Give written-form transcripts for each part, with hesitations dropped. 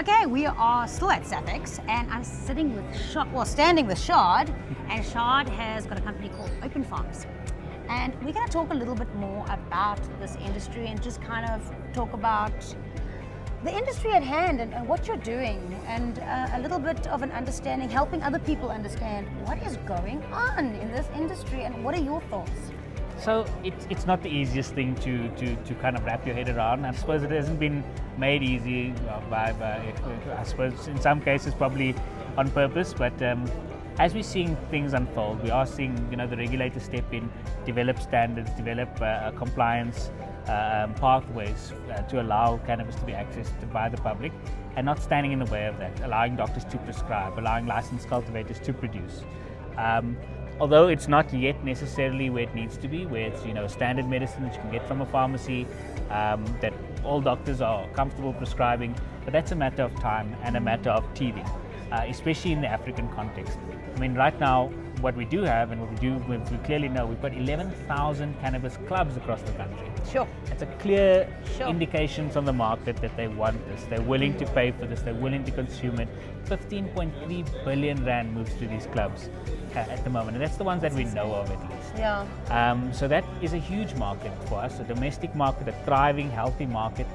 Okay, we are still at Safex, and I'm standing with Shaad, and Shaad has got a company called OpenPharms. And we're going to talk a little bit more about this industry and just kind of talk about the industry at hand and what you're doing, and a little bit of an understanding, helping other people understand what is going on in this industry and what are your thoughts? So it's not the easiest thing to kind of wrap your head around. I suppose it hasn't been made easy by I suppose in some cases probably on purpose, but as we're seeing things unfold, we are seeing the regulators step in, develop standards, develop compliance pathways to allow cannabis to be accessed by the public, and not standing in the way of that, allowing doctors to prescribe, allowing licensed cultivators to produce. Although it's not yet necessarily where it needs to be, where it's standard medicine that you can get from a pharmacy, that all doctors are comfortable prescribing, but that's a matter of time and a matter of teething, especially in the African context. I mean, right now, what we do have and what we clearly know, we've got 11,000 cannabis clubs across the country. Sure. It's a clear indication from the market that they want this. They're willing to pay for this. They're willing to consume it. 15.3 billion rand moves through these clubs at the moment, and that's the ones that we know of at least. Yeah. So that is a huge market for us, a domestic market, a thriving, healthy market,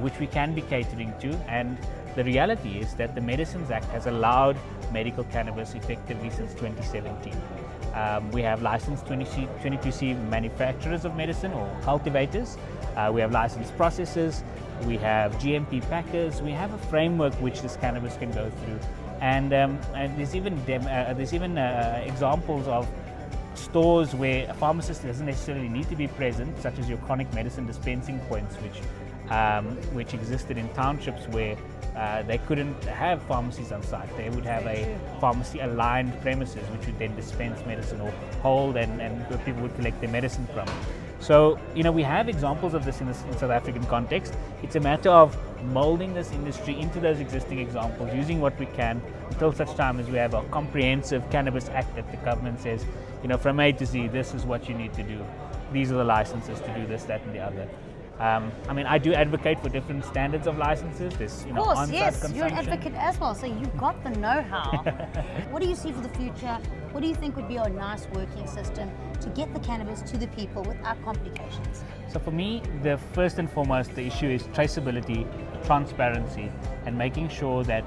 which we can be catering to. And the reality is that the Medicines Act has allowed medical cannabis effectively since 2017. We have licensed 22C manufacturers of medicine or cultivators. We have licensed processors. We have GMP packers. We have a framework which this cannabis can go through. And there's even examples of stores where a pharmacist doesn't necessarily need to be present, such as your chronic medicine dispensing points, which existed in townships where they couldn't have pharmacies on site. They would have a pharmacy-aligned premises which would then dispense medicine or hold and where people would collect their medicine from. So, we have examples of this in South African context. It's a matter of molding this industry into those existing examples, using what we can until such time as we have a comprehensive Cannabis Act that the government says, from A to Z, this is what you need to do. These are the licenses to do this, that, and the other. I do advocate for different standards of licenses. There's, of course, on-site yes, consumption. you're an advocate as well, so you've got the know-how. What do you see for the future? What do you think would be a nice working system to get the cannabis to the people without complications? So for me, the first and foremost, the issue is traceability, transparency, and making sure that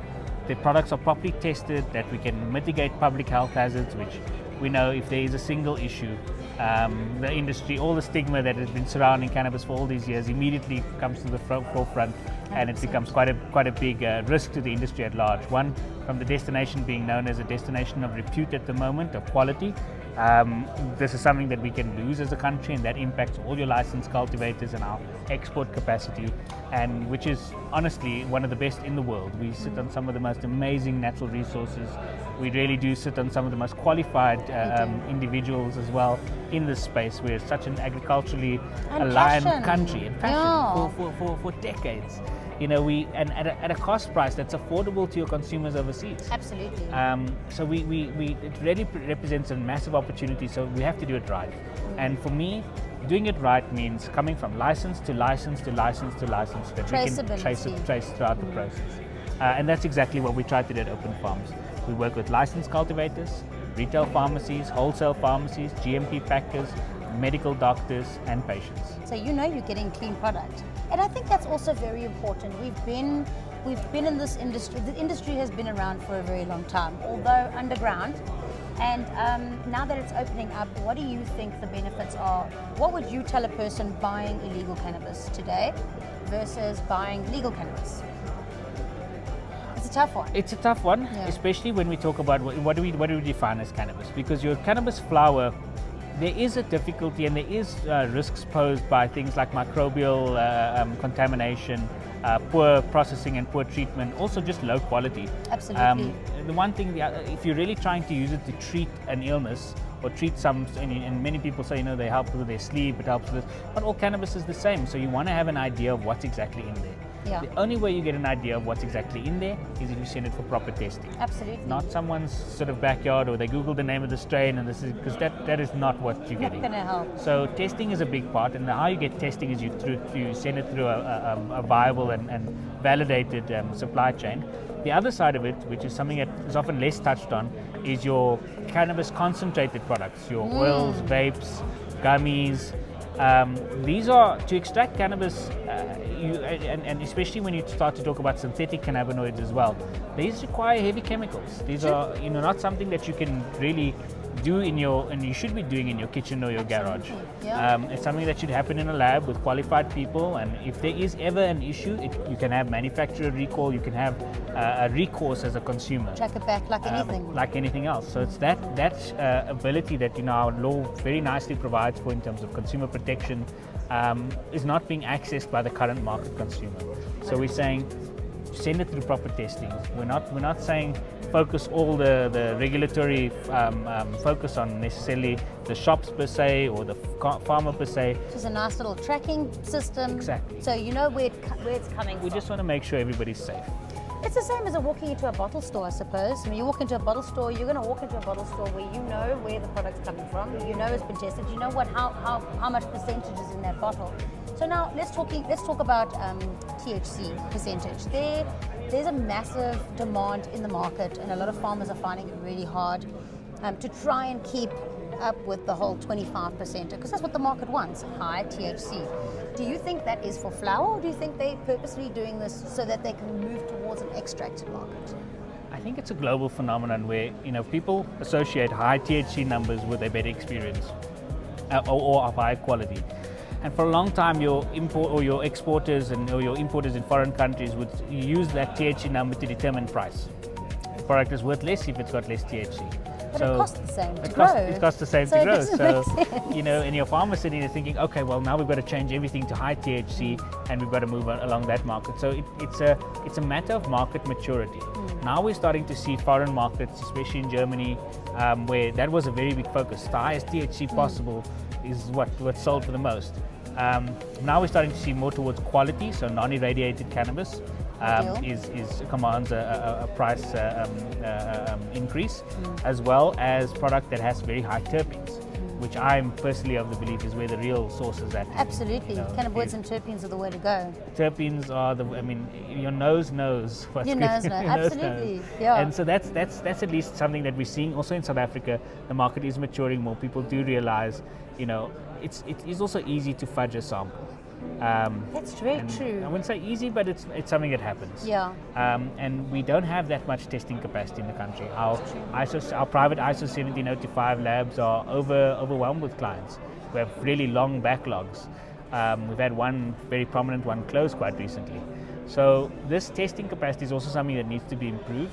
the products are properly tested, that we can mitigate public health hazards, which we know if there is a single issue, the industry, all the stigma that has been surrounding cannabis for all these years immediately comes to the forefront, and it becomes quite a big risk to the industry at large. One, from the destination being known as a destination of repute at the moment, of quality. This is something that we can lose as a country, and that impacts all your licensed cultivators and our export capacity, and which is honestly one of the best in the world. We sit on some of the most amazing natural resources. We really do sit on some of the most qualified individuals as well in this space. We're such an agriculturally aligned country, and passion for decades. At a cost price that's affordable to your consumers overseas. Absolutely. So it really represents a massive opportunity. So we have to do it right. And for me, doing it right means coming from license to license to license to license, that we can trace throughout the process. And that's exactly what we try to do at OpenPharms. We work with licensed cultivators, retail pharmacies, wholesale pharmacies, GMP packers, medical doctors, and patients. So you're getting clean product. And I think that's also very important. We've been in this industry. The industry has been around for a very long time, although underground. And now that it's opening up, what do you think the benefits are? What would you tell a person buying illegal cannabis today versus buying legal cannabis? It's a tough one. It's a tough one, especially when we talk about what do we define as cannabis? Because your cannabis flower, there is a difficulty and there is risks posed by things like microbial contamination, poor processing and poor treatment, also just low quality. Absolutely. The one thing, if you're really trying to use it to treat an illness or treat and many people say, they help with their sleep, it helps with this, but all cannabis is the same. So you want to have an idea of what's exactly in there. Yeah. The only way you get an idea of what's exactly in there is if you send it for proper testing. Absolutely. Not someone's sort of backyard, or they Google the name of the strain, and this is because that is not what you're getting. Not going to help. So testing is a big part, and how you get testing is you send it through a viable and validated supply chain. The other side of it, which is something that is often less touched on, is your cannabis concentrated products, your oils, vapes, gummies. These are, to extract cannabis, and especially when you start to talk about synthetic cannabinoids as well, these require heavy chemicals. These are not something that you can really do and you should be doing in your kitchen or your garage. Yeah. It's something that should happen in a lab with qualified people, and if there is ever an issue, you can have manufacturer recall, you can have a recourse as a consumer. Track it back like anything. Like anything else. So it's that ability that our law very nicely provides for in terms of consumer protection is not being accessed by the current market consumer. So we're saying send it through proper testing. We're not saying focus all the regulatory focus on necessarily the shops per se or the farmer per se. Just a nice little tracking system. Exactly. So you know where it's coming from. We just want to make sure everybody's safe. It's the same as walking into a bottle store, I suppose. When you walk into a bottle store, you're going to walk into a bottle store where you know where the product's coming from, you know it's been tested, you know how much percentage is in that bottle. So now let's talk about THC percentage. There's a massive demand in the market, and a lot of farmers are finding it really hard to try and keep up with the whole 25%, because that's what the market wants, high THC. Do you think that is for flower, or do you think they're purposely doing this so that they can move towards an extracted market? I think it's a global phenomenon where people associate high THC numbers with a better experience or of high quality. And for a long time, your import or your exporters or your importers in foreign countries would use that THC number to determine price. The product is worth less if it's got less THC. But it costs the same to grow. It costs the same So to it grow. doesn't So, make sense. and your farmer sitting there thinking, okay, well now we've got to change everything to high THC, and we've got to move along that market. So it's a matter of market maturity. Now we're starting to see foreign markets, especially in Germany, where that was a very big focus. The highest THC possible is what's sold for the most. Now we're starting to see more towards quality, so non-irradiated cannabis commands a price increase, as well as product that has very high terpenes, which I'm personally of the belief is where the real source is at. Absolutely, cannabinoids and terpenes are the way to go. Terpenes are your nose knows what's Your good. nose knows, Your nose absolutely, knows. yeah. And so that's at least something that we're seeing also in South Africa. The market is maturing more. People do realize, it is also easy to fudge a sample. That's very true. I wouldn't say easy, but it's something that happens. Yeah. And we don't have that much testing capacity in the country. Our private ISO 17005 labs are overwhelmed with clients. We have really long backlogs. We've had one very prominent one close quite recently. So this testing capacity is also something that needs to be improved.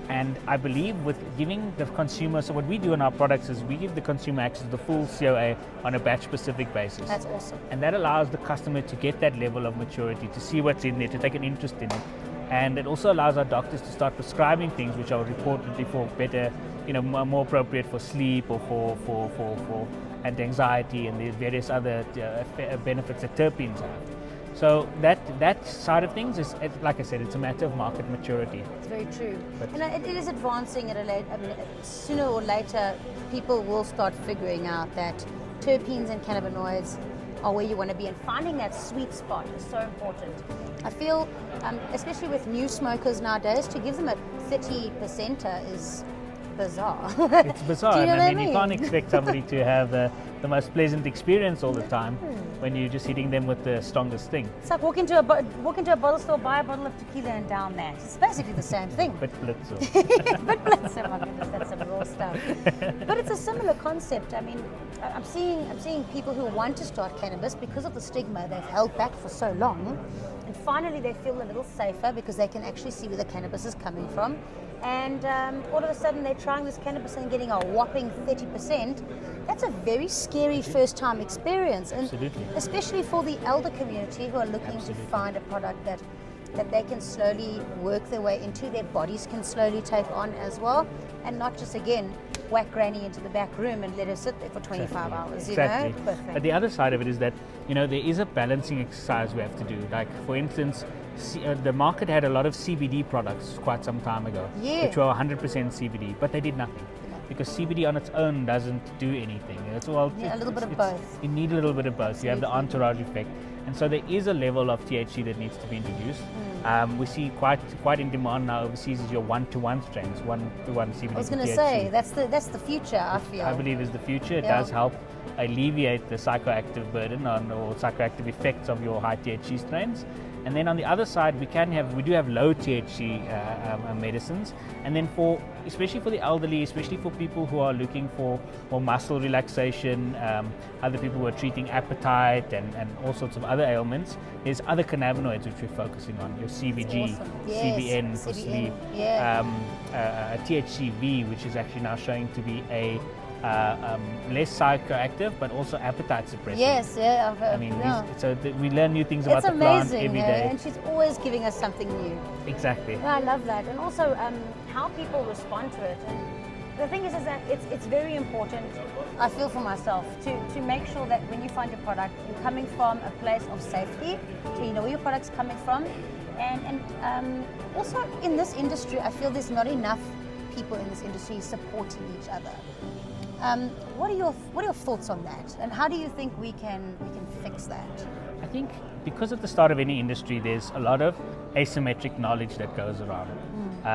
And I believe with giving the consumer, so what we do in our products is we give the consumer access to the full COA on a batch-specific basis. That's awesome. And that allows the customer to get that level of maturity, to see what's in there, to take an interest in it. And it also allows our doctors to start prescribing things which are reportedly for better, more appropriate for sleep or for anti-anxiety and the various other benefits that terpenes have. So that side of things is, like I said, it's a matter of market maturity. It's very true. And it is advancing at a late, sooner or later, people will start figuring out that terpenes and cannabinoids are where you want to be, and finding that sweet spot is so important. I feel, especially with new smokers nowadays, to give them a 30% is bizarre. It's bizarre. Do you know what I mean? You can't expect somebody to have the most pleasant experience all the time when you're just hitting them with the strongest thing. It's like walk into a bottle store, buy a bottle of tequila and down that. It's basically the same thing. But blitzer. But blitzer, my goodness, that's some raw stuff. But it's a similar concept. I mean, I'm seeing people who want to start cannabis because of the stigma they've held back for so long, and finally they feel a little safer because they can actually see where the cannabis is coming from. And all of a sudden they're trying this cannabis and getting a whopping 30%. That's a very scary first-time experience, and Absolutely. especially for the elder community who are looking Absolutely. to find a product that they can slowly work their way into, their bodies can slowly take on as well, and not just, again, whack Granny into the back room and let her sit there for 25 hours. Exactly. You know? Perfect. But the other side of it is that, there is a balancing exercise we have to do. Like, for instance, the market had a lot of CBD products quite some time ago, Yeah. which were 100% CBD, but they did nothing. Because CBD on its own doesn't do anything. It's all Yeah, a little bit of both. You need a little bit of both. Absolutely. You have the entourage effect, and so there is a level of THC that needs to be introduced. We see quite in demand now overseas is your 1-to-1 strains, 1-to-1 CBD. I was going to to THC. say that's the future. I feel. I believe is the future. It Yeah. does help alleviate the psychoactive burden or psychoactive effects of your high THC strains. And then on the other side, we do have low THC medicines. And then especially for the elderly, especially for people who are looking for more muscle relaxation, other people who are treating appetite and all sorts of other ailments, there's other cannabinoids which we're focusing on. Your CBG, Awesome. Yes, CBN for CBN, sleep, yeah. THCV, which is actually now showing to be a less psychoactive, but also appetite suppressant. Yes, yeah. I've heard, I mean, yeah. we learn new things about It's the plant amazing, every day. and she's always giving us something new. Exactly. No, I love that, and also how people respond to it. And the thing is that it's very important. I feel for myself to make sure that when you find a product, you're coming from a place of safety, so you know where your product's coming from, and also in this industry, I feel there's not enough people in this industry supporting each other. What are your thoughts on that, and how do you think we can fix that? I think because at the start of any industry, there's a lot of asymmetric knowledge that goes around.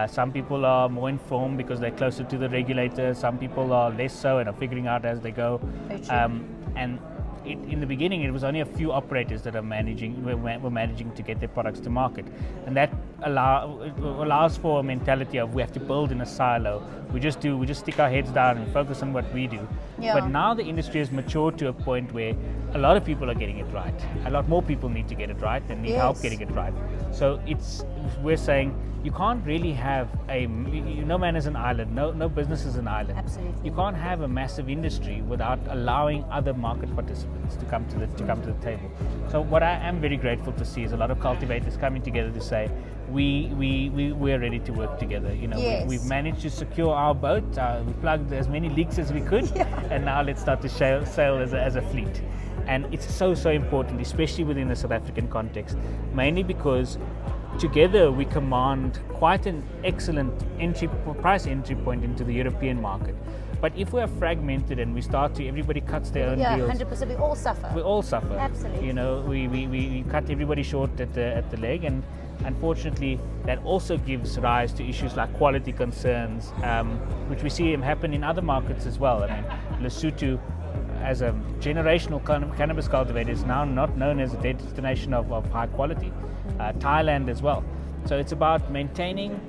Some people are more informed because they're closer to the regulator. Some people are less so and are figuring out as they go. Very true. In the beginning, it was only a few operators that were managing to get their products to market, and that allows for a mentality of we have to build in a silo. We just stick our heads down and focus on what we do. Yeah. But now the industry has matured to a point where a lot of people are getting it right. A lot more people need to get it right and need help Yes. getting it right. So we're saying you can't really have no man is an island, no business is an island. Absolutely. You can't have a massive industry without allowing other market participants to come to the table. So what I am very grateful to see is a lot of cultivators coming together to say we're ready to work together. Yes. We've managed to secure our boat. We plugged as many leaks as we could, and now let's start to sail as a fleet. And it's so important, especially within the South African context, mainly because together we command quite an excellent price entry point into the European market. But if we are fragmented and everybody cuts their own deals, 100%. We all suffer. we all suffer. Absolutely. We cut everybody short at the leg, and unfortunately that also gives rise to issues like quality concerns, which we see happen in other markets as well. I mean, Lesotho, as a generational cannabis cultivator, is now not known as a destination of high quality. Thailand as well. So it's about maintaining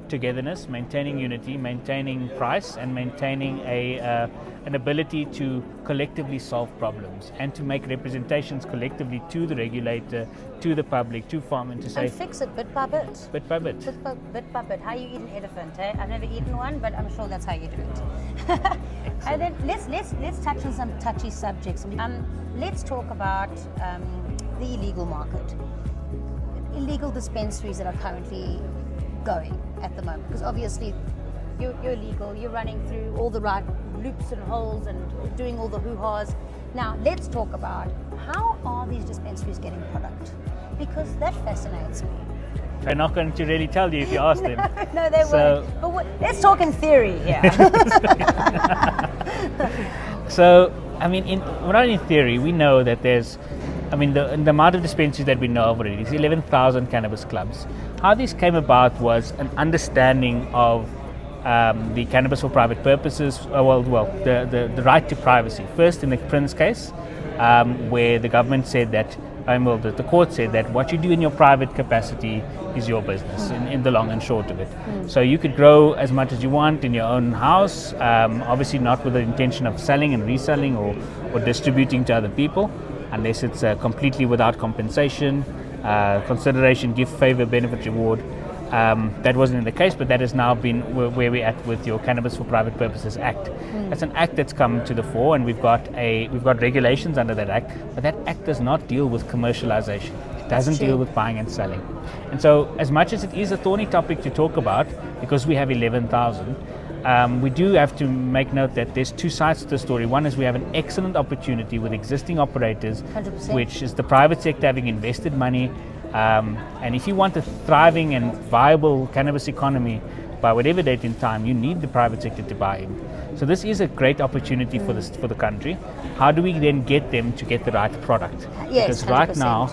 togetherness, maintaining unity, maintaining price, and maintaining an ability to collectively solve problems and to make representations collectively to the regulator, to the public, to farmers, to say And fix it bit by bit. bit by bit. Bit by bit. How you eat an elephant, eh? I've never eaten one, but I'm sure that's how you do it. And then let's touch on some touchy subjects. Let's talk about the illegal market. Illegal dispensaries that are currently going at the moment, because obviously you're legal, you're running through all the right loops and holes and doing all the hoo-has. Now let's talk about how are these dispensaries getting product, because that fascinates me. They're not going to really tell you if you ask them. No, they So- won't. But let's talk in theory here. So, I mean, not in theory, we know that there's, the amount of dispensaries that we know of already is 11,000 cannabis clubs. How this came about was an understanding of the cannabis for private purposes, the right to privacy. First, in the Prince case, where the government said that, the court said that what you do in your private capacity is your business, in the long and short of it. So you could grow as much as you want in your own house, obviously not with the intention of selling and reselling or distributing to other people, unless it's completely without compensation, consideration, gift, favor, benefit, reward. That wasn't the case, but that has now been where we're at with your Cannabis for Private Purposes Act. That's an act that's come to the fore, and we've got regulations under that act, but that act does not deal with commercialization. It doesn't deal with buying and selling. And so, as much as it is a thorny topic to talk about, because we have 11,000, We do have to make note that there's two sides to the story. One is we have an excellent opportunity with existing operators, 100%. which is the private sector having invested money. And if you want a thriving and viable cannabis economy by whatever date in time, you need the private sector to buy in. So this is a great opportunity for the country. How do we then get them to get the right product? Yes, because right 100%. now,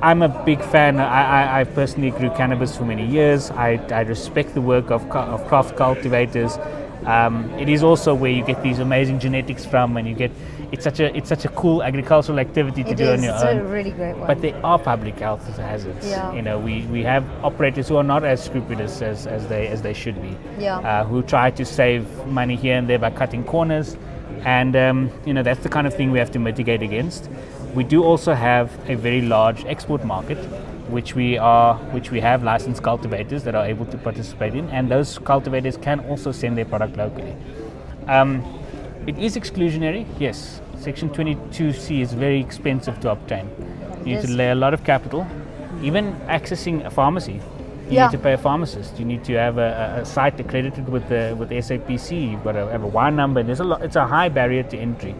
I'm a big fan. I personally grew cannabis for many years. I respect the work of craft cultivators. It is also where you get these amazing genetics from, and it's such a cool agricultural activity to do on your own. It's a really great one. But there are public health hazards. Yeah. You know, we have operators who are not as scrupulous as they should be. Yeah. Who try to save money here and there by cutting corners, and that's the kind of thing we have to mitigate against. We do also have a very large export market, which we have licensed cultivators that are able to participate in, and those cultivators can also send their product locally. It is exclusionary, yes. Section 22C is very expensive to obtain. You need to lay a lot of capital. Even accessing a pharmacy, you need to pay a pharmacist. You need to have a site accredited with SAPC. You've got to have a WINE number. It's a high barrier to entry.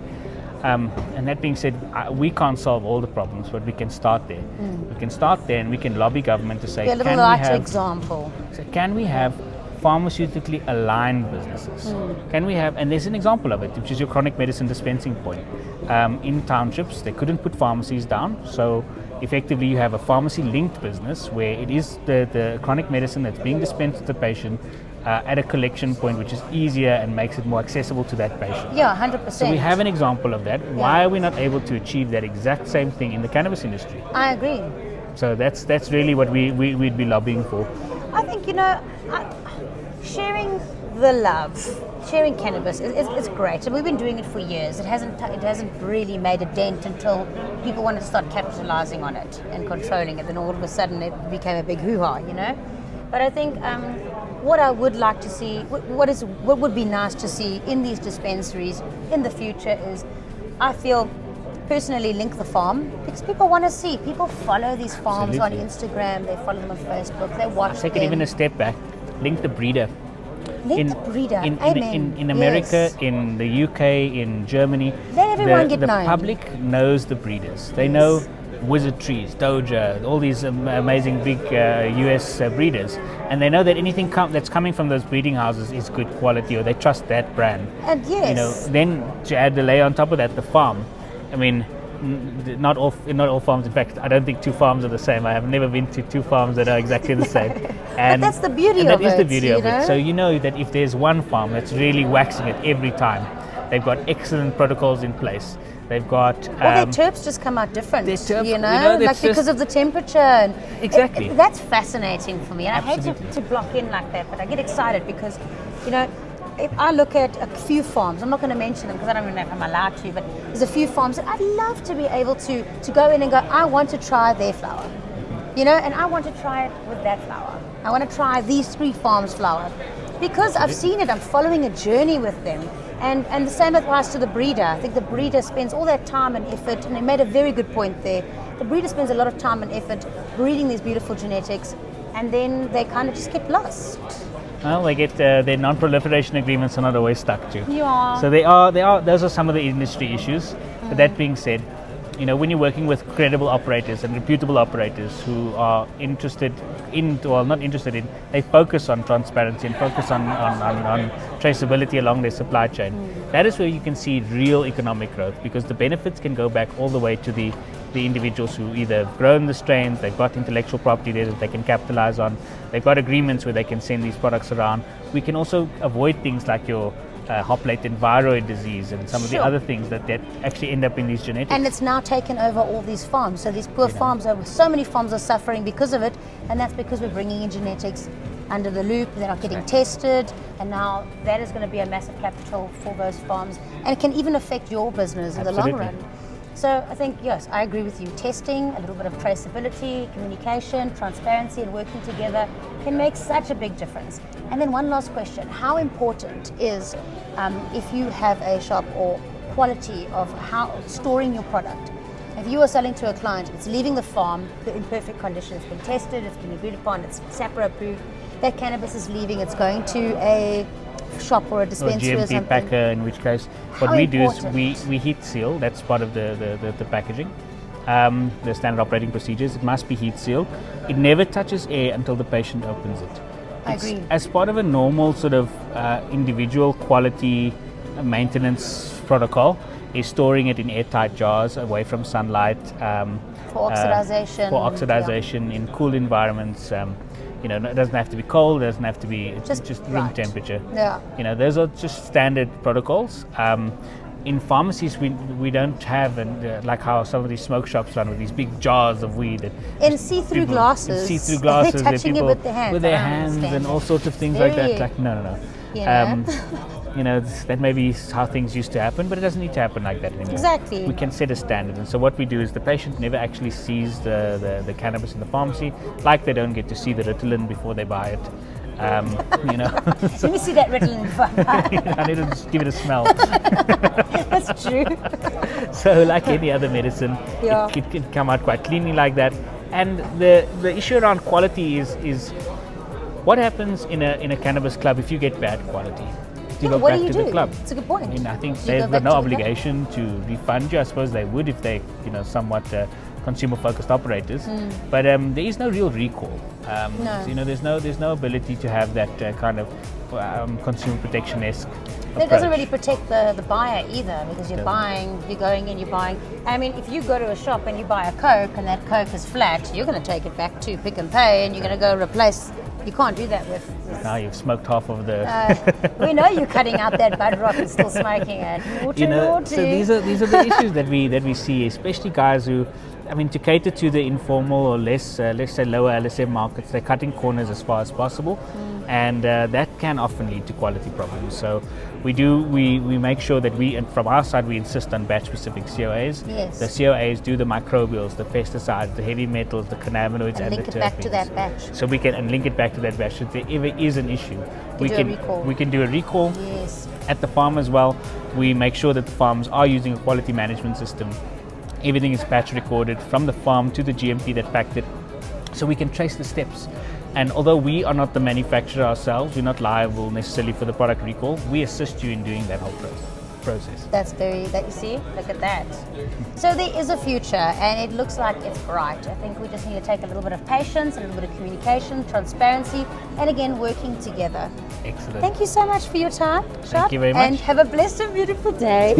And that being said, we can't solve all the problems, but we can start there. We can start there, and we can lobby government to say, a little lighter example. Can we have pharmaceutically aligned businesses? Can we have, and there's an example of it, which is your chronic medicine dispensing point. In townships, they couldn't put pharmacies down, so effectively you have a pharmacy-linked business where it is the chronic medicine that's being dispensed to the patient at a collection point, which is easier and makes it more accessible to that patient. Yeah, 100%. So we have an example of that. Why are we not able to achieve that exact same thing in the cannabis industry? I agree. So that's really what we'd be lobbying for. I think, sharing the love, sharing cannabis is great, and we've been doing it for years. It hasn't really made a dent until people wanted to start capitalizing on it and controlling it. Then all of a sudden it became a big hoo-ha, But I think what I would like to see, what would be nice to see in these dispensaries in the future is, I feel personally, link the farm, because people want to see. People follow these farms on Instagram, they follow them on Facebook, they watch them. Take it even a step back. Link the breeder. Link the breeder. In America, in the UK, in Germany, let everyone get the known. public knows the breeders. They know Wizard Trees, Doja, all these amazing big US breeders, and they know that anything that's coming from those breeding houses is good quality, or they trust that brand. And yes, then to add the layer on top of that, the farm. I mean, not all farms. In fact, I don't think two farms are the same. I have never been to two farms that are exactly the same. And but that's the beauty of it. That is the beauty of it. So you know that if there's one farm that's really waxing it every time, they've got excellent protocols in place. They've got their terps just come out different. Their terps, like because of the temperature. And exactly. That's fascinating for me, and Absolutely. I hate to block in like that, but I get excited because, if I look at a few farms, I'm not going to mention them because I don't even know if I'm allowed to, but there's a few farms that I'd love to be able to go in and go, I want to try their flower, and I want to try it with that flower. I want to try these 3 farms' flower because I've seen it. I'm following a journey with them. And the same applies to the breeder. I think the breeder spends all that time and effort, and they made a very good point there. The breeder spends a lot of time and effort breeding these beautiful genetics, and then they kind of just get lost. Well, they get their non-proliferation agreements are not always stuck to. Yeah. So those are some of the industry issues. But that being said, when you're working with credible operators and reputable operators who are they focus on transparency and focus on traceability along their supply chain. That is where you can see real economic growth, because the benefits can go back all the way to the individuals who either have grown the strains, they've got intellectual property there that they can capitalize on, they've got agreements where they can send these products around. We can also avoid things like your hop-latent viroid disease and some of the other things that actually end up in these genetics. And it's now taken over all these farms. So these poor farms, so many farms are suffering because of it, and that's because we're bringing in genetics under the loop. They're not getting tested, and now that is going to be a massive capital for those farms, and it can even affect your business in the long run. So I think, yes, I agree with you. Testing, a little bit of traceability, communication, transparency, and working together can make such a big difference. And then one last question. How important is, if you have a shop, or quality of how storing your product? If you are selling to a client, it's leaving the farm in perfect condition, it's been tested, it's been agreed upon, it's SAPRA approved, that cannabis is leaving, it's going to a shop or a Or dispensary or GMP something. packer, in which case what How we do is important. we heat seal. That's part of the packaging. The standard operating procedures. It must be heat sealed. It never touches air until the patient opens it. I It's agree. as part of a normal sort of individual quality maintenance protocol, is storing it in airtight jars away from sunlight. For oxidization. For oxidization in cool environments. You know, it doesn't have to be cold. It doesn't have to be Just room right. temperature. Yeah. You know, those are just standard protocols. In pharmacies, we don't have like how some of these smoke shops run with these big jars of weed. That In see-through people- glasses. In see-through They're glasses. that touching it people with their hands. with their I don't hands understand and all that. sorts of things like Very- that. Like no. You know? You know, that may be how things used to happen, but it doesn't need to happen like that anymore. Exactly. We can set a standard, and so what we do is the patient never actually sees the cannabis in the pharmacy, like they don't get to see the Ritalin before they buy it. You know, Let me see that Ritalin before I buy it. I need to just give it a smell. That's true. So, like any other medicine, Yeah. it can come out quite cleanly like that. And the issue around quality is what happens in a cannabis club if you get bad quality. You Yeah, go what back do you to do? the club. It's a good point. I mean, I think You they've go got back no to the club. obligation to refund you. I suppose they would if they, somewhat consumer-focused operators. But there is no real recall. No. You know, there's no ability to have that kind of consumer protection-esque It doesn't approach. really protect the buyer either, because you're going in, you're buying. I mean, if you go to a shop and you buy a Coke and that Coke is flat, you're going to take it back to Pick and Pay and you're going to go replace. You can't do that with. Now you've smoked half of the. We know you're cutting out that bud rock and still smoking it. Naughty, naughty. So these are the issues that we see, especially guys who, I mean, to cater to the informal or less, let's say lower LSM markets, they're cutting corners as far as possible, and that can often lead to quality problems. So we make sure that and from our side, we insist on batch-specific COAs. Yes. The COAs do the microbials, the pesticides, the heavy metals, the cannabinoids, and link the it back to terpenes. that batch. So we can link it back to that batch. If there ever is an issue, do a recall. we can do a recall. Yes. At the farm as well, we make sure that the farms are using a quality management system. Everything is batch recorded from the farm to the GMP that packed it, so we can trace the steps. And although we are not the manufacturer ourselves, we're not liable necessarily for the product recall, we assist you in doing that whole process. That you see, look at that. So there is a future, and it looks like it's bright. I think we just need to take a little bit of patience, a little bit of communication, transparency, and again, working together. Excellent. Thank you so much for your time, Shaad. Thank you very much. And have a blessed and beautiful day.